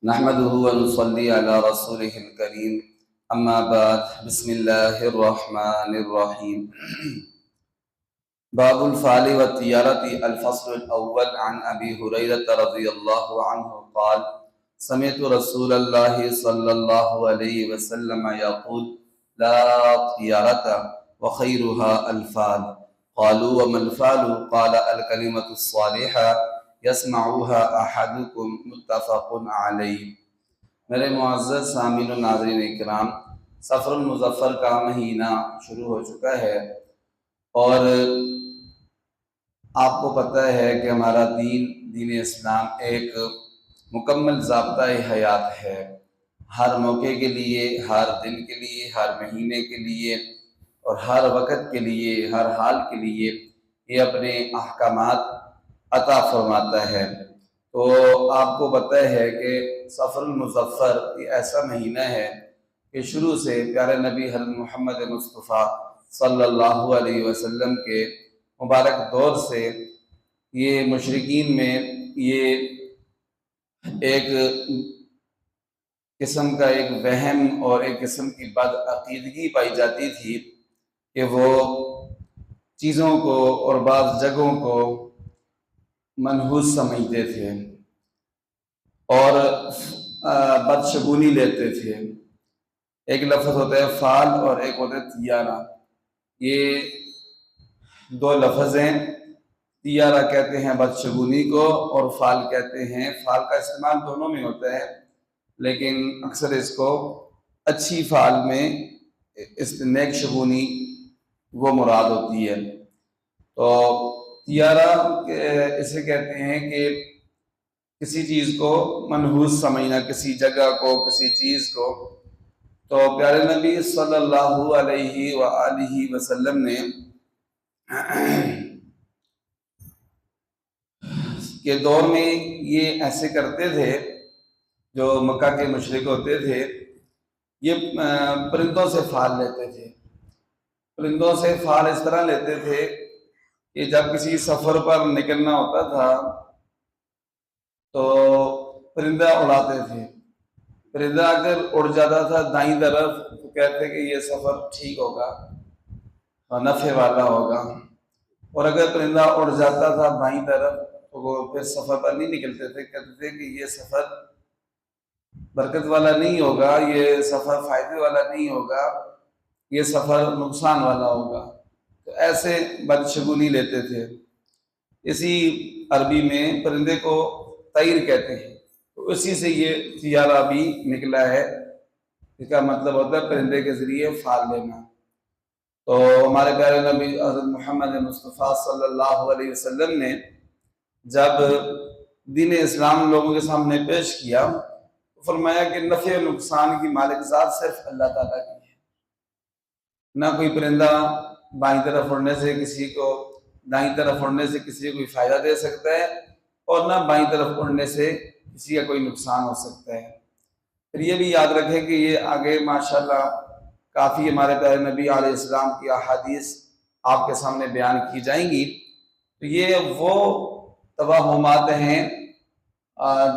نحمده ونصلي على رسوله الكريم اما بعد بسم الله الرحمن الرحيم باب الفعل والطيرة الفصل الأول عن أبي هريرة رضي الله عنه قال سمعت رسول الله صلى الله عليه وسلم يقول لا طيرة وخيرها الفعل قالوا وما الفعل قال الكلمة الصالحة یسمعوها احدکم متفق علیہ۔ میرے معزز سامعین و ناظرین اکرام، سفر المظفر کا مہینہ شروع ہو چکا ہے اور آپ کو پتہ ہے کہ ہمارا دین اسلام ایک مکمل ضابطۂ حیات ہے۔ ہر موقع کے لیے، ہر دن کے لیے، ہر مہینے کے لیے اور ہر وقت کے لیے، ہر حال کے لیے یہ اپنے احکامات عطا فرماتا ہے۔ تو آپ کو پتہ ہے کہ سفر المظفر یہ ایسا مہینہ ہے کہ شروع سے پیارے نبی حضرت محمد مصطفیٰ صلی اللہ علیہ وسلم کے مبارک دور سے یہ مشرکین میں یہ ایک قسم کا ایک وہم اور ایک قسم کی بدعقیدگی پائی جاتی تھی کہ وہ چیزوں کو اور بعض جگہوں کو منحوس سمجھتے تھے اور بدشگونی لیتے تھے۔ ایک لفظ ہوتا ہے فعل اور ایک ہوتا ہے طیارہ، یہ دو لفظ ہیں۔ طیارہ کہتے ہیں بدشگونی کو اور فعل کہتے ہیں، فعل کا استعمال دونوں میں ہوتا ہے لیکن اکثر اس کو اچھی فعل میں نیک شگونی وہ مراد ہوتی ہے۔ تو طیارہ اسے کہتے ہیں کہ کسی چیز کو منحوس سمجھنا، کسی جگہ کو، کسی چیز کو۔ تو پیارے نبی صلی اللہ علیہ وآلہ وسلم نے کے دور میں یہ ایسے کرتے تھے، جو مکہ کے مشرک ہوتے تھے، یہ پرندوں سے فعل لیتے تھے۔ پرندوں سے فعل اس طرح لیتے تھے کہ جب کسی سفر پر نکلنا ہوتا تھا تو پرندہ اڑاتے تھے۔ پرندہ اگر اڑ جاتا تھا دائیں طرف تو کہتے کہ یہ سفر ٹھیک ہوگا اور نفع والا ہوگا، اور اگر پرندہ اڑ جاتا تھا بائیں طرف تو وہ پھر سفر پر نہیں نکلتے تھے، کہتے تھے کہ یہ سفر برکت والا نہیں ہوگا، یہ سفر فائدے والا نہیں ہوگا، یہ سفر نقصان والا ہوگا۔ تو ایسے بدشگونی لیتے تھے۔ اسی عربی میں پرندے کو طیر کہتے ہیں، تو اسی سے یہ طیارہ بھی نکلا ہے، اس کا مطلب ہوتا ہے پرندے کے ذریعے فعل لینا۔ تو ہمارے پیارے نبی حضرت محمد مصطفیٰ صلی اللہ علیہ وسلم نے جب دین اسلام لوگوں کے سامنے پیش کیا تو فرمایا کہ نفع و نقصان کی مالک ذات صرف اللہ تعالیٰ کی ہے۔ نہ کوئی پرندہ بائیں طرف اڑنے سے کسی کو، دائیں طرف اڑنے سے کسی کو کوئی فائدہ دے سکتا ہے اور نہ بائیں طرف اڑنے سے کسی کا کوئی نقصان ہو سکتا ہے۔ پھر یہ بھی یاد رکھیں کہ یہ آگے ماشاءاللہ کافی ہمارے پیارے نبی علیہ السلام کی احادیث آپ کے سامنے بیان کی جائیں گی۔ تو یہ وہ توہمات ہیں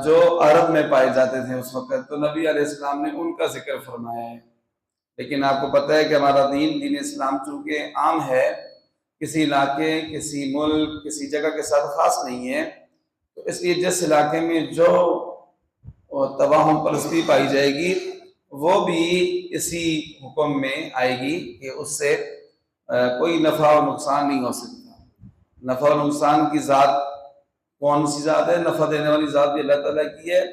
جو عرب میں پائے جاتے تھے اس وقت، تو نبی علیہ السلام نے ان کا ذکر فرمایا ہے۔ لیکن آپ کو پتہ ہے کہ ہمارا دین اسلام چونکہ عام ہے، کسی علاقے، کسی ملک، کسی جگہ کے ساتھ خاص نہیں ہے، تو اس لیے جس علاقے میں جو توہم پرستی پائی جائے گی وہ بھی اسی حکم میں آئے گی کہ اس سے کوئی نفع و نقصان نہیں ہو سکتا۔ نفع و نقصان کی ذات کون سی ذات ہے؟ نفع دینے والی ذات بھی اللہ تعالیٰ کی ہے،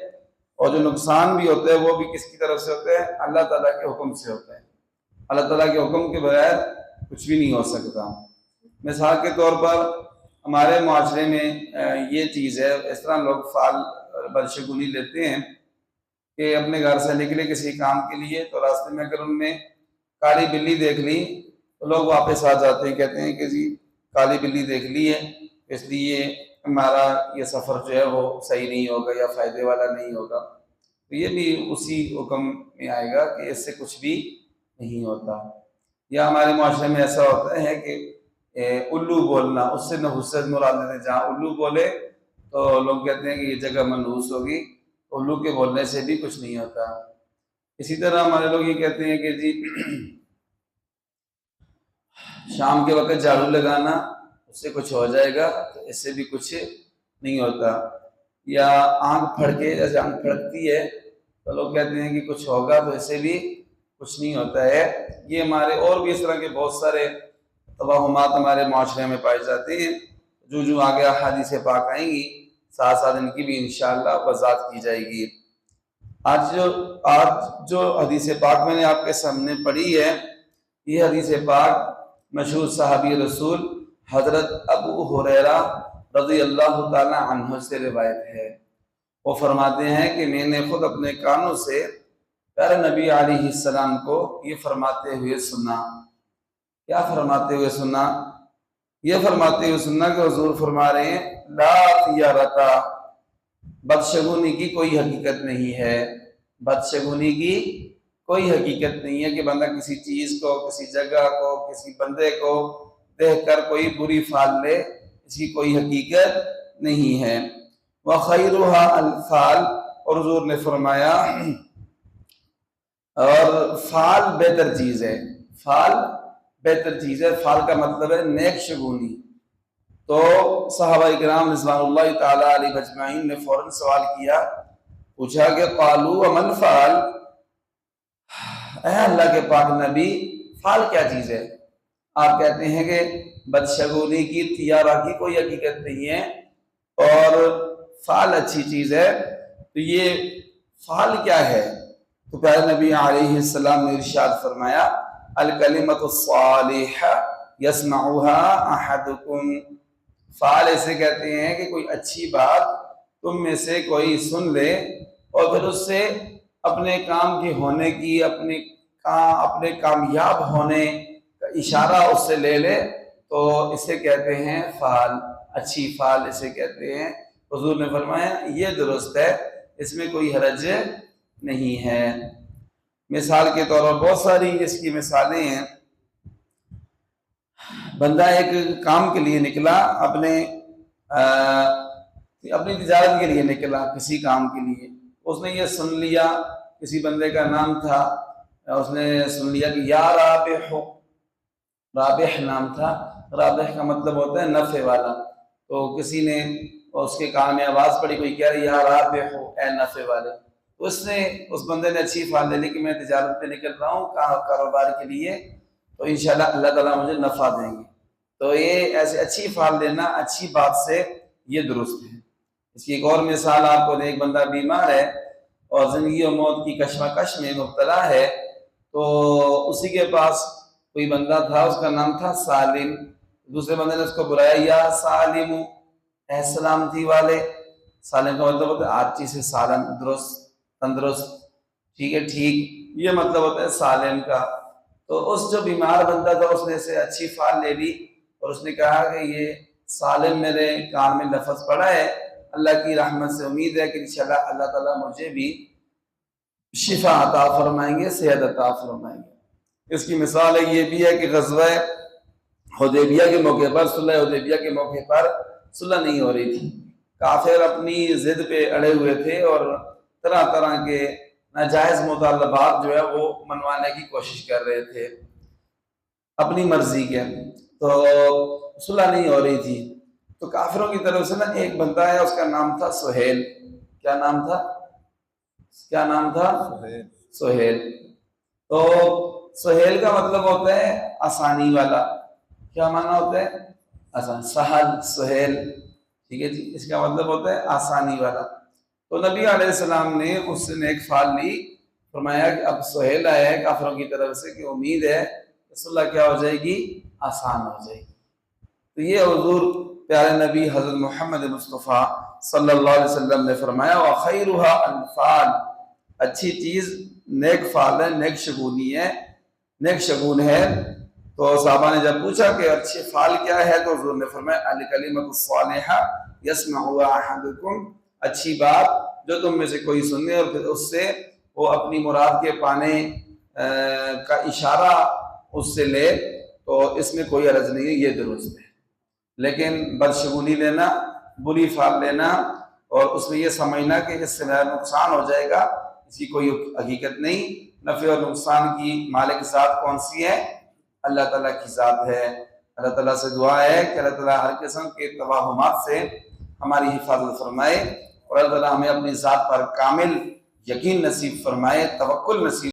اور جو نقصان بھی ہوتا ہے وہ بھی کس کی طرف سے ہوتا ہے؟ اللہ تعالیٰ کے حکم سے ہوتا ہے۔ اللہ تعالیٰ کے حکم کے بغیر کچھ بھی نہیں ہو سکتا۔ مثال کے طور پر ہمارے معاشرے میں یہ چیز ہے، اس طرح لوگ فعل بدشگونی لیتے ہیں کہ اپنے گھر سے نکلے کسی کام کے لیے تو راستے میں اگر ان نے کالی بلی دیکھ لی تو لوگ واپس آ جاتے ہیں، کہتے ہیں کہ جی کالی بلی دیکھ لی ہے اس لیے ہمارا یہ سفر جو ہے وہ صحیح نہیں ہوگا یا فائدے والا نہیں ہوگا۔ تو یہ بھی اسی حکم میں آئے گا کہ اس سے کچھ بھی نہیں ہوتا۔ یا ہمارے معاشرے میں ایسا ہوتا ہے کہ الو بولنا، اس سے نحوست مراد ہے۔ جہاں الو بولے تو لوگ کہتے ہیں کہ یہ جگہ منحوس ہوگی، الو کے بولنے سے بھی کچھ نہیں ہوتا۔ اسی طرح ہمارے لوگ یہ کہتے ہیں کہ جی شام کے وقت جھاڑو لگانا اس سے کچھ ہو جائے گا، تو اس سے بھی کچھ نہیں ہوتا۔ یا آنکھ پھڑکے، جیسے آنکھ پھڑکتی ہے تو لوگ کہتے ہیں کہ کچھ ہوگا، تو اس سے بھی کچھ نہیں ہوتا ہے۔ یہ ہمارے اور بھی اس طرح کے بہت سارے توہمات ہمارے معاشرے میں پائے جاتے ہیں، جو آگے احادیث پاک آئیں گی ساتھ ساتھ ان کی بھی انشاءاللہ وضاحت کی جائے گی۔ آج جو حدیث پاک میں نے آپ کے سامنے پڑھی ہے، یہ حدیث پاک مشہور صحابی رسول حضرت ابو ہریرہ رضی اللہ تعالی عنہ سے روایت ہے۔ وہ فرماتے ہیں کہ میں نے خود اپنے کانوں سے پیارے نبی علیہ السلام کو یہ فرماتے ہوئے سنا۔ کیا فرماتے ہوئے سنا؟ یہ فرماتے ہوئے سنا کہ حضور فرما رہے ہیں لا طیارتا، بدشگونی کی کوئی حقیقت نہیں ہے۔ بدشگونی کی کوئی حقیقت نہیں ہے کہ بندہ کسی چیز کو، کسی جگہ کو، کسی بندے کو دیکھ کر کوئی بری فال لے، اس کی کوئی حقیقت نہیں ہے۔ وَخَيْرُهَا الْفَال، اور حضور نے فرمایا اور فال بہتر چیز ہے، فال بہتر چیز ہے۔ فال کا مطلب ہے نیک شگونی۔ تو صحابہ کرام رضوان اللہ تعالی علیہ اجمعین نے فوراً سوال کیا، پوچھا کہ قالوا ومن فال، اے اللہ کے پاک نبی فال کیا چیز ہے؟ آپ کہتے ہیں کہ بدشگونی کی، تیارہ کی کوئی حقیقت نہیں ہے اور فال اچھی چیز ہے، تو یہ فال کیا ہے؟ تو پیارے نبی علیہ السلام نے ارشاد فرمایا الکلمۃ الصالحہ یسمعها احدکم، فال اسے کہتے ہیں کہ کوئی اچھی بات تم میں سے کوئی سن لے اور پھر اس سے اپنے کام کے ہونے کی، اپنے کامیاب ہونے کا اشارہ اس سے لے لے، تو اسے کہتے ہیں فال، اچھی فال اسے کہتے ہیں۔ حضور نے فرمایا یہ درست ہے، اس میں کوئی حرج نہیں ہے۔ مثال کے طور پر بہت ساری اس کی مثالیں ہیں۔ بندہ ایک کام کے لیے نکلا، اپنی تجارت کے لیے نکلا، کسی کام کے لیے، اس نے یہ سن لیا، کسی بندے کا نام تھا، اس نے سن لیا کہ یا رابح، رابح نام تھا، رابح کا مطلب ہوتا ہے نفع والا، تو کسی نے اس کے کان میں آواز پڑی، کوئی کہہ رہا یا رابح اے نفع والے، تو اس بندے نے اچھی فال لے لی کہ میں تجارت پہ نکل رہا ہوں کاروبار کے لیے، تو انشاءاللہ اللہ تعالیٰ مجھے نفع دیں گے۔ تو یہ ایسے اچھی فال لینا اچھی بات سے یہ درست ہے۔ اس کی ایک اور مثال آپ کو دیں، ایک بندہ بیمار ہے اور زندگی و موت کی کشمکش میں مبتلا ہے، تو اسی کے پاس کوئی بندہ تھا، اس کا نام تھا سالم، دوسرے بندے نے اس کو بلایا یا سالم، اے سلامتی والے۔ سالم کا مطلب ہوتا ہے آرچی سے سالم، درست، تندرست، ٹھیک ہے، ٹھیک، یہ مطلب ہوتا ہے سالم کا۔ تو اس جو بیمار بندہ تھا اس نے اسے اچھی فال لے لی اور اس نے کہا کہ یہ سالم میرے کان میں لفظ پڑا ہے، اللہ کی رحمت سے امید ہے کہ انشاءاللہ اللہ تعالیٰ مجھے بھی شفا عطا فرمائیں گے، صحت عطا فرمائیں گے۔ اس کی مثال یہ بھی ہے کہ غزوہ حدیبیہ کے موقع پر، صلح حدیبیہ کے موقع پر صلح نہیں ہو رہی تھی، کافر اپنی ضد پہ اڑے ہوئے تھے اور طرح طرح کے ناجائز مطالبات جو ہے وہ منوانے کی کوشش کر رہے تھے اپنی مرضی کے، تو صلح نہیں ہو رہی تھی۔ تو کافروں کی طرف سے ایک بندہ ہے، اس کا نام تھا سہیل۔ کیا نام تھا؟ کیا نام تھا؟ سہیل۔ تو سہیل کا مطلب ہوتا ہے آسانی والا۔ کیا معنی ہوتا ہے؟ آسان، سہل، سہیل، ٹھیک ہے جی، اس کا مطلب ہوتا ہے آسانی والا۔ تو نبی علیہ السلام نے اس سے نیک فال لی، فرمایا کہ اب سہیل آیا ہے کافروں کی طرف سے کہ امید ہے کہ صلح کیا ہو جائے گی؟ آسان ہو جائے گی۔ تو یہ حضور پیارے نبی حضرت محمد مصطفیٰ صلی اللہ علیہ وسلم نے فرمایا وَخَيْرُهَا الْفَال، اچھی چیز نیک فال ہے، نیک شگونی ہے، نیک شگون ہے۔ تو صحابہ نے جب پوچھا کہ اچھے فال کیا ہے تو حضور نے فرمایا الکلمۃ الصالحہ یسمعها احدکم، اچھی بات جو تم میں سے کوئی سننے اور پھر اس سے وہ اپنی مراد کے پانے کا اشارہ اس سے لے، تو اس میں کوئی عرض نہیں ہے، یہ درست ہے۔ لیکن بدشگونی لینا، بری فال لینا اور اس میں یہ سمجھنا کہ اس سے میرا نقصان ہو جائے گا، اس کی کوئی حقیقت نہیں۔ نفع اور نقصان کی مالک ذات کون سی ہے؟ اللہ تعالیٰ کی ذات ہے۔ اللہ تعالیٰ سے دعا ہے کہ اللہ تعالیٰ ہر قسم کے توہمات سے ہماری حفاظت فرمائے، اور اللہ تعالیٰ ہمیں اپنی ذات پر کامل یقین نصیب فرمائے، توکل نصیب